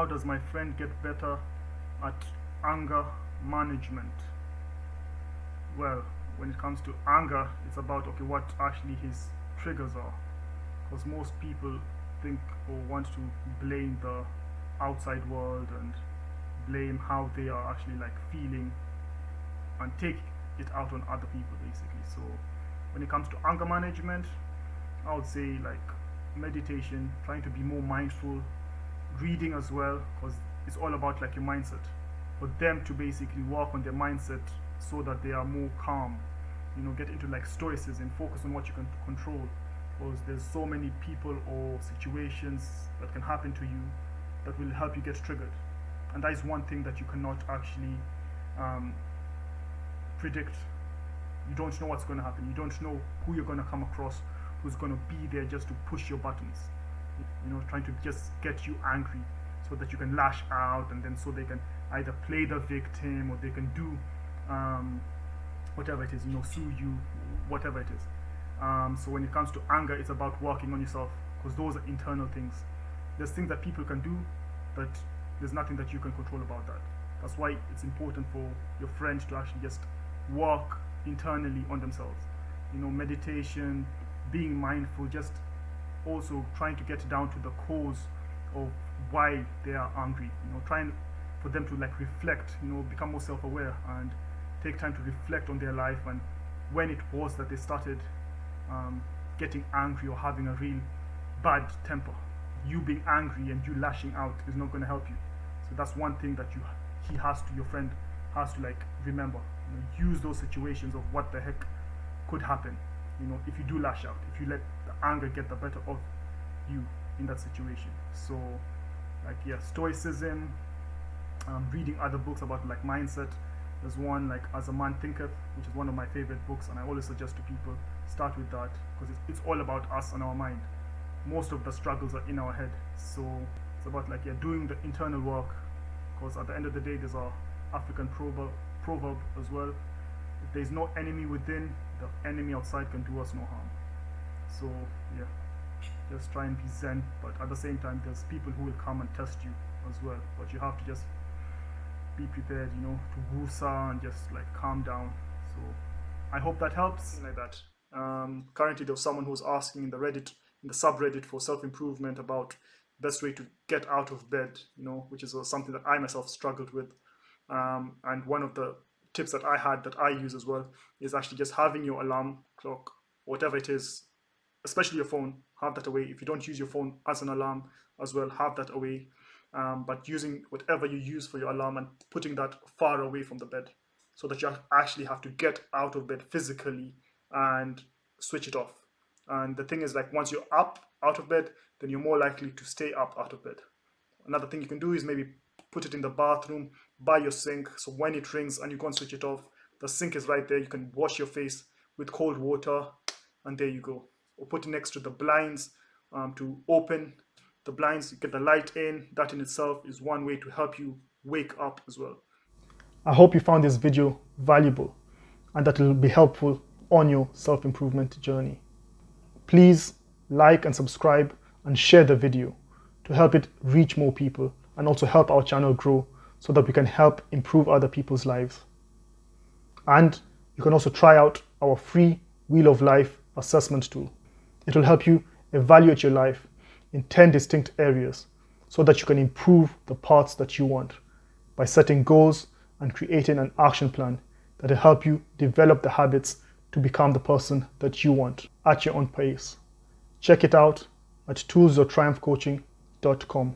how does my friend get better at anger management? Well, when it comes to anger, it's about, okay, what actually his triggers are. Because most people think or want to blame the outside world and blame how they are actually like feeling and take it out on other people basically. So when it comes to anger management, I would say like meditation, trying to be more mindful, reading as well, because it's all about like your mindset. For them to basically work on their mindset so that they are more calm, get into like stoicism, focus on what you can control, because there's so many people or situations that can happen to you that will help you get triggered, and that is one thing that you cannot actually predict. You don't know what's going to happen. You don't know who you're going to come across, who's going to be there just to push your buttons, trying to just get you angry so that you can lash out, and then so they can either play the victim or they can do whatever it is, sue you, whatever it is. So when it comes to anger, it's about working on yourself, because those are internal things. There's things that people can do, but there's nothing that you can control about that. That's why it's important for your friends to actually just work internally on themselves. Meditation, being mindful, just also trying to get down to the cause of why they are angry. Trying for them to like reflect, become more self-aware and take time to reflect on their life and when it was that they started getting angry or having a real bad temper. You being angry and you lashing out is not going to help you. So that's one thing that your friend has to like remember. Use those situations of what the heck could happen. If you do lash out, if you let the anger get the better of you in that situation. So like, yeah, stoicism, reading other books about like mindset. There's one like As a Man Thinketh, which is one of my favorite books, and I always suggest to people start with that, because it's all about us and our mind. Most of the struggles are in our head, so it's about like, yeah, doing the internal work, because at the end of the day there's a African proverb as well: if there's no enemy within, the enemy outside can do us no harm. So yeah, just try and be zen, but at the same time there's people who will come and test you as well, but you have to just be prepared, to woosah and just like calm down. So I hope that helps. Like that. Currently there was someone who was asking in the subreddit for self-improvement about best way to get out of bed, which is something that I myself struggled with. And one of the tips that I use as well is actually just having your alarm clock, whatever it is, especially your phone, have that away. If you don't use your phone as an alarm as well, have that away. But using whatever you use for your alarm and putting that far away from the bed, so that you actually have to get out of bed physically and switch it off. And the thing is, like, once you're up out of bed, then you're more likely to stay up out of bed. Another thing you can do is maybe put it in the bathroom by your sink, so when it rings and you go and switch it off, the sink is right there. You can wash your face with cold water, and there you go. Or put it next to the blinds to open the blinds, you get the light in. That in itself is one way to help you wake up as well. I hope you found this video valuable and that it will be helpful on your self-improvement journey. Please like and subscribe and share the video to help it reach more people and also help our channel grow so that we can help improve other people's lives. And you can also try out our free Wheel of Life assessment tool. It will help you evaluate your life in 10 distinct areas so that you can improve the parts that you want by setting goals and creating an action plan that will help you develop the habits to become the person that you want at your own pace. Check it out at toolsyourtriumphcoaching.com.